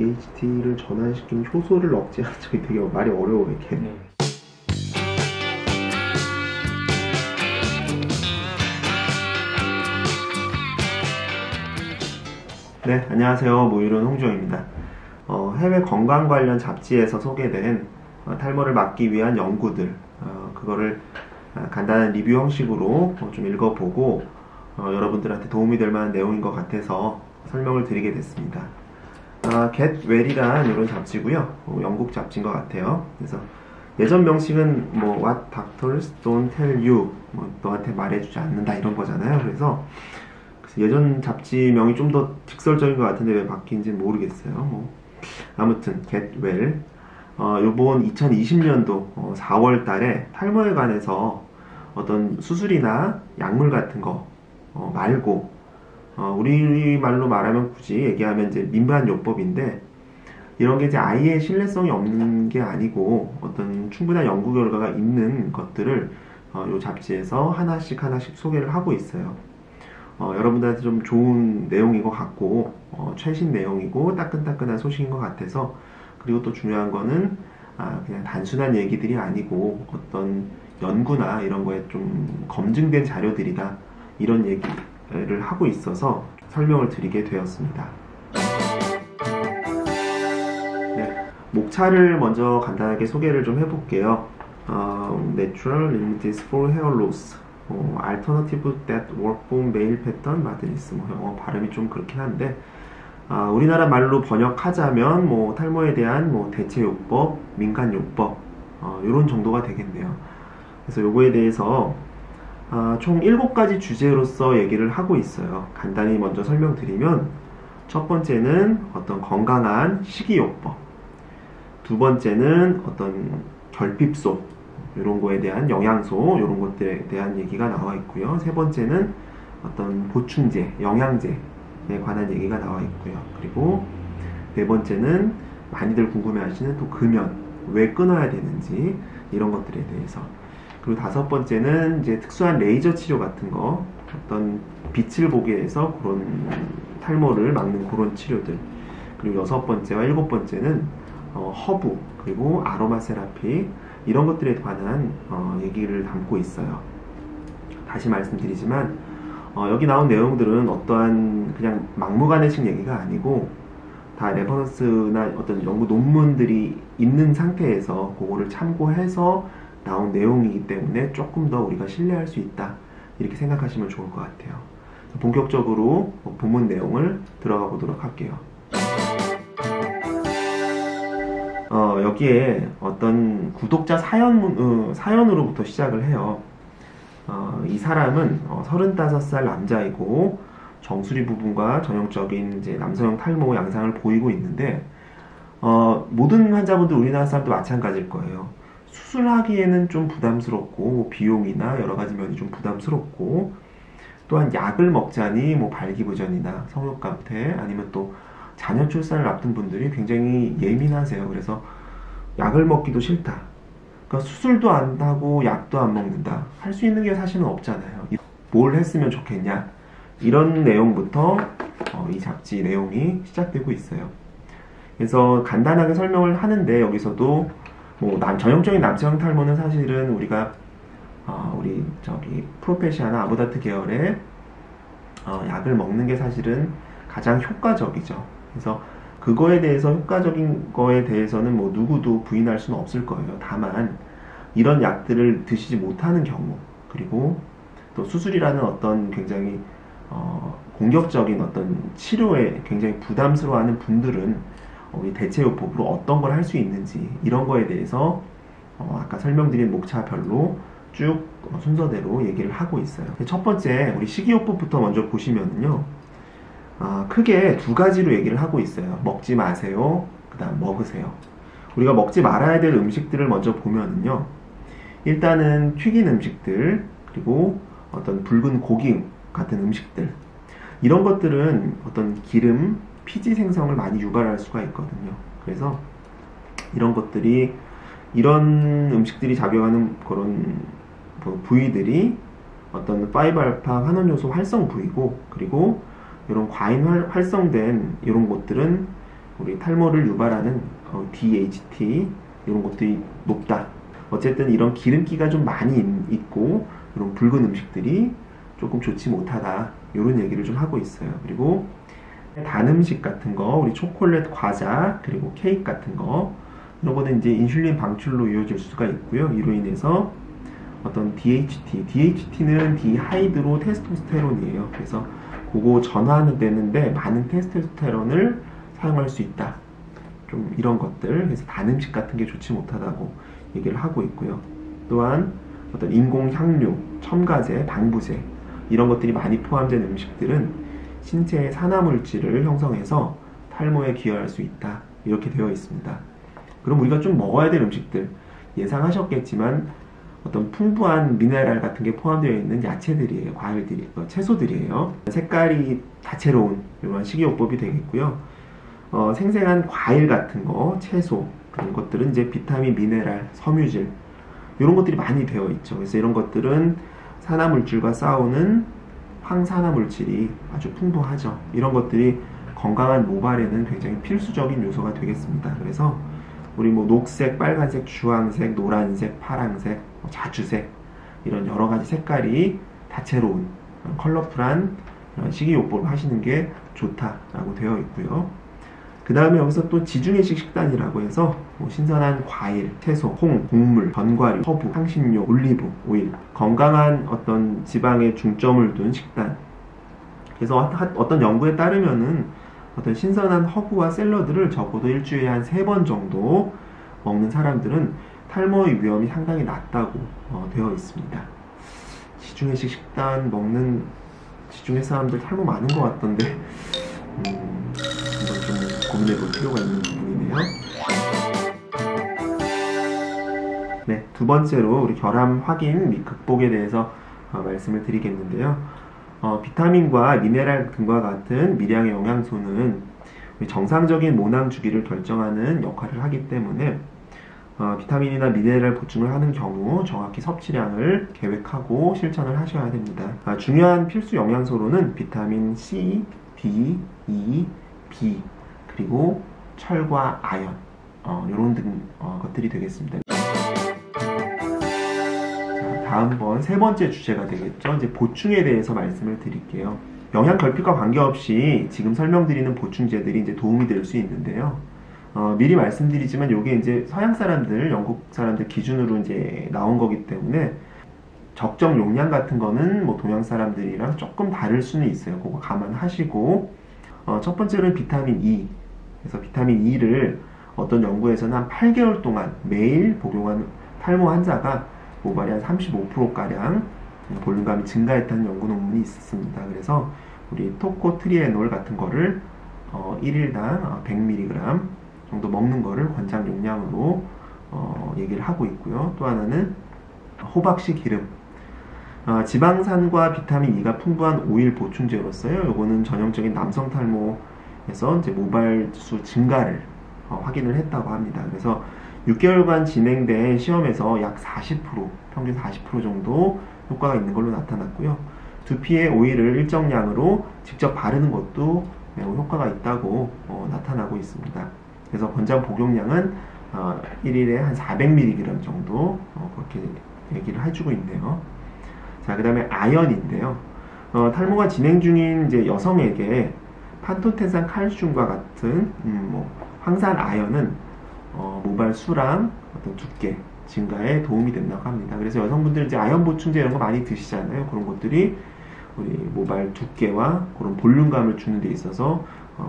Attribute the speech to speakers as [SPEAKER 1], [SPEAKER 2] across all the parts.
[SPEAKER 1] DHT를 전환시키면 효소를 억제하는 적이 되게 말이 어려워 이렇게. 네, 안녕하세요. 모유론 홍주영입니다. 해외 건강 관련 잡지에서 소개된 탈모를 막기 위한 연구들, 그거를 간단한 리뷰 형식으로 좀 읽어보고 여러분들한테 도움이 될 만한 내용인 것 같아서 설명을 드리게 됐습니다. Get Well이란 이런 잡지고요. 영국 잡지인 것 같아요. 그래서 예전 명칭은 What Doctors Don't Tell You, 너한테 말해주지 않는다 이런 거잖아요. 그래서 예전 잡지명이 좀 더 직설적인 것 같은데 왜 바뀐지는 모르겠어요. 아무튼 Get Well, 요번 2020년도 4월 달에 탈모에 관해서 어떤 수술이나 약물 같은 거 말고 우리말로 말하면 굳이 얘기하면 이제 민간요법인데, 이런 게 이제 아예 신뢰성이 없는 게 아니고 어떤 충분한 연구 결과가 있는 것들을 요 잡지에서 하나씩 소개를 하고 있어요. 여러분들한테 좀 좋은 내용인 것 같고 최신 내용이고 따끈따끈한 소식인 것 같아서, 그리고 또 중요한 거는 그냥 단순한 얘기들이 아니고 어떤 연구나 이런 거에 좀 검증된 자료들이다, 이런 얘기를 하고 있어서 설명을 드리게 되었습니다. 네, 목차를 먼저 간단하게 소개를 좀 해볼게요. Natural Remedies for Hair Loss, Alternative that Work for Male Pattern Madness. 영어 발음이 좀 그렇긴 한데 우리나라 말로 번역하자면 탈모에 대한 대체요법, 민간요법, 이런 정도가 되겠네요. 그래서 요거에 대해서 총 7가지 주제로서 얘기를 하고 있어요. 간단히 먼저 설명드리면, 첫 번째는 어떤 건강한 식이요법, 두 번째는 어떤 결핍소, 이런 거에 대한 영양소, 이런 것들에 대한 얘기가 나와 있고요. 세 번째는 어떤 보충제, 영양제에 관한 얘기가 나와 있고요. 그리고 네 번째는 많이들 궁금해하시는 또 금연, 왜 끊어야 되는지, 이런 것들에 대해서. 그리고 다섯 번째는 이제 특수한 레이저 치료 같은 거, 어떤 빛을 보게 해서 그런 탈모를 막는 그런 치료들. 그리고 여섯 번째와 일곱 번째는 허브, 그리고 아로마 세라피, 이런 것들에 관한 얘기를 담고 있어요. 다시 말씀드리지만 여기 나온 내용들은 어떠한 그냥 막무가내식 얘기가 아니고 다 레퍼런스나 어떤 연구 논문들이 있는 상태에서 그거를 참고해서 나온 내용이기 때문에 조금 더 우리가 신뢰할 수 있다, 이렇게 생각하시면 좋을 것 같아요. 본격적으로 본문 내용을 들어가 보도록 할게요. 여기에 어떤 구독자 사연으로부터 시작을 해요. 이 사람은 35살 남자이고 정수리 부분과 전형적인 이제 남성형 탈모 양상을 보이고 있는데, 모든 환자분들, 우리나라 사람도 마찬가지일 거예요. 수술하기에는 좀 부담스럽고 비용이나 여러가지 면이 좀 부담스럽고, 또한 약을 먹자니 발기부전이나 성욕감퇴, 아니면 또 자녀 출산을 앞둔 분들이 굉장히 예민하세요. 그래서 약을 먹기도 싫다, 그러니까 수술도 안 하고 약도 안 먹는다, 할 수 있는 게 사실은 없잖아요. 뭘 했으면 좋겠냐, 이런 내용부터 이 잡지 내용이 시작되고 있어요. 그래서 간단하게 설명을 하는데, 여기서도 전형적인 남성 탈모는 사실은 우리가 우리 프로페시아나 아보다트 계열의 약을 먹는 게 사실은 가장 효과적이죠. 그래서 그거에 대해서, 효과적인 거에 대해서는 누구도 부인할 수는 없을 거예요. 다만 이런 약들을 드시지 못하는 경우, 그리고 또 수술이라는 어떤 굉장히 공격적인 어떤 치료에 굉장히 부담스러워하는 분들은 우리 대체요법으로 어떤 걸 할 수 있는지, 이런 거에 대해서 아까 설명드린 목차별로 쭉 순서대로 얘기를 하고 있어요. 첫 번째, 우리 식이요법부터 먼저 보시면은요, 크게 2가지로 얘기를 하고 있어요. 먹지 마세요, 그 다음 먹으세요. 우리가 먹지 말아야 될 음식들을 먼저 보면은요, 일단은 튀긴 음식들, 그리고 어떤 붉은 고기 같은 음식들, 이런 것들은 어떤 기름, 피지 생성을 많이 유발할 수가 있거든요. 그래서 이런 것들이, 이런 음식들이 작용하는 그런 부위들이 어떤 5알파 환원요소 활성 부위고, 그리고 이런 과잉 활성된 이런 것들은 우리 탈모를 유발하는 DHT 이런 것들이 높다. 어쨌든 이런 기름기가 좀 많이 있고 이런 붉은 음식들이 조금 좋지 못하다. 이런 얘기를 좀 하고 있어요. 그리고 단 음식 같은 거, 우리 초콜릿, 과자, 그리고 케이크 같은 거 이런 거는 이제 인슐린 방출로 이어질 수가 있고요. 이로 인해서 어떤 DHT는 디하이드로 테스토스테론이에요. 그래서 그거 전환은 되는데 많은 테스토스테론을 사용할 수 있다. 좀 이런 것들, 그래서 단 음식 같은 게 좋지 못하다고 얘기를 하고 있고요. 또한 어떤 인공 향료, 첨가제, 방부제 이런 것들이 많이 포함된 음식들은 신체의 산화물질을 형성해서 탈모에 기여할 수 있다. 이렇게 되어 있습니다. 그럼 우리가 좀 먹어야 될 음식들, 예상하셨겠지만 어떤 풍부한 미네랄 같은 게 포함되어 있는 야채들이에요. 과일들이, 채소들이에요. 색깔이 다채로운 이런 식이요법이 되겠고요. 생생한 과일 같은 거, 채소 그런 것들은 이제 비타민, 미네랄, 섬유질 이런 것들이 많이 되어 있죠. 그래서 이런 것들은 산화물질과 싸우는 항산화물질이 아주 풍부하죠. 이런 것들이 건강한 모발에는 굉장히 필수적인 요소가 되겠습니다. 그래서 우리 뭐 녹색, 빨간색, 주황색, 노란색, 파란색, 자주색 이런 여러 가지 색깔이 다채로운 컬러풀한 식이요법을 하시는 게 좋다라고 되어 있고요. 그 다음에 여기서 또 지중해식 식단이라고 해서 뭐 신선한 과일, 채소, 콩, 곡물, 견과류, 허브, 향신료, 올리브 오일, 건강한 어떤 지방에 중점을 둔 식단. 그래서 어떤 연구에 따르면은 어떤 신선한 허브와 샐러드를 적어도 일주일에 한 3번 정도 먹는 사람들은 탈모의 위험이 상당히 낮다고 되어 있습니다. 지중해식 식단 먹는 지중해 사람들 탈모 많은 것 같던데 한번 좀 고민해 볼 필요가 있는 부분이네요. 네, 두 번째로 우리 결함 확인 및 극복에 대해서 말씀을 드리겠는데요. 비타민과 미네랄 등과 같은 미량의 영양소는 정상적인 모낭 주기를 결정하는 역할을 하기 때문에 비타민이나 미네랄 보충을 하는 경우 정확히 섭취량을 계획하고 실천을 하셔야 됩니다. 중요한 필수 영양소로는 비타민 C, D, E, B 그리고 철과 아연 이런 등 것들이 되겠습니다. 다음번 세 번째 주제가 되겠죠. 이제 보충에 대해서 말씀을 드릴게요. 영양 결핍과 관계없이 지금 설명드리는 보충제들이 이제 도움이 될 수 있는데요. 미리 말씀드리지만 이게 이제 서양 사람들, 영국 사람들 기준으로 이제 나온 거기 때문에 적정 용량 같은 거는 뭐 동양 사람들이랑 조금 다를 수는 있어요. 그거 감안하시고 첫 번째는 비타민 E. 그래서 비타민 E를 어떤 연구에서는 한 8개월 동안 매일 복용한 탈모 환자가 모발이 한 35%가량 볼륨감이 증가했다는 연구 논문이 있습니다. 그래서 우리 토코트리에놀 같은 거를 1일당 100mg 정도 먹는 거를 권장 용량으로 얘기를 하고 있고요. 또 하나는 호박씨 기름. 지방산과 비타민 E가 풍부한 오일 보충제로서요. 요거는 전형적인 남성 탈모에서 이제 모발수 증가를 확인을 했다고 합니다. 그래서 6개월간 진행된 시험에서 약 40%, 평균 40% 정도 효과가 있는 걸로 나타났고요. 두피에 오일을 일정량으로 직접 바르는 것도 매우 효과가 있다고 나타나고 있습니다. 그래서 권장 복용량은 1일에 한 400mg 정도 그렇게 얘기를 해주고 있네요. 자, 그 다음에 아연인데요. 탈모가 진행 중인 이제 여성에게 판토텐산 칼슘과 같은 황산 아연은 모발 수랑 어떤 두께 증가에 도움이 된다고 합니다. 그래서 여성분들 이제 아연 보충제 이런 거 많이 드시잖아요. 그런 것들이 우리 모발 두께와 그런 볼륨감을 주는 데 있어서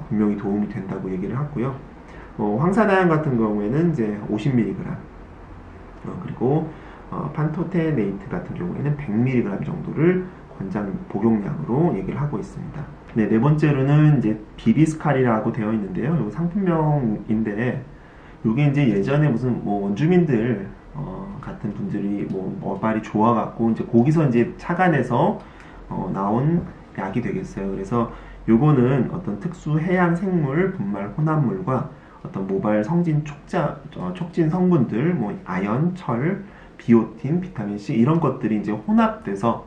[SPEAKER 1] 분명히 도움이 된다고 얘기를 하고요. 황산아연 같은 경우에는 이제 50mg 그리고 판토테네이트 같은 경우에는 100mg 정도를 권장 복용량으로 얘기를 하고 있습니다. 네, 네 번째로는 이제 비비스칼이라고 되어 있는데요. 이거 상품명인데 이게 이제 예전에 무슨 뭐 원주민들 같은 분들이 뭐 모발이 좋아갖고 이제 거기서 이제 착안해서 나온 약이 되겠어요. 그래서 요거는 어떤 특수 해양 생물 분말 혼합물과 어떤 모발 성진 촉진 성분들, 뭐 아연, 철, 비오틴, 비타민 C 이런 것들이 이제 혼합돼서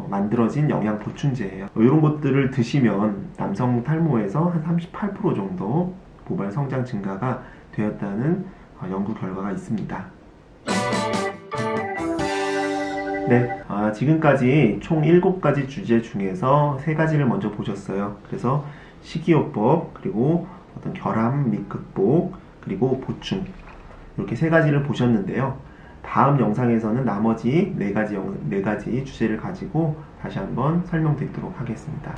[SPEAKER 1] 만들어진 영양 보충제예요. 이런 것들을 드시면 남성 탈모에서 한 38% 정도 모발 성장 증가가 되었다는 연구 결과가 있습니다. 네, 지금까지 총 7가지 주제 중에서 3가지를 먼저 보셨어요. 그래서 식이요법, 그리고 어떤 결함 및 극복, 그리고 보충, 이렇게 3가지를 보셨는데요. 다음 영상에서는 나머지 4가지 주제를 가지고 다시 한번 설명드리도록 하겠습니다.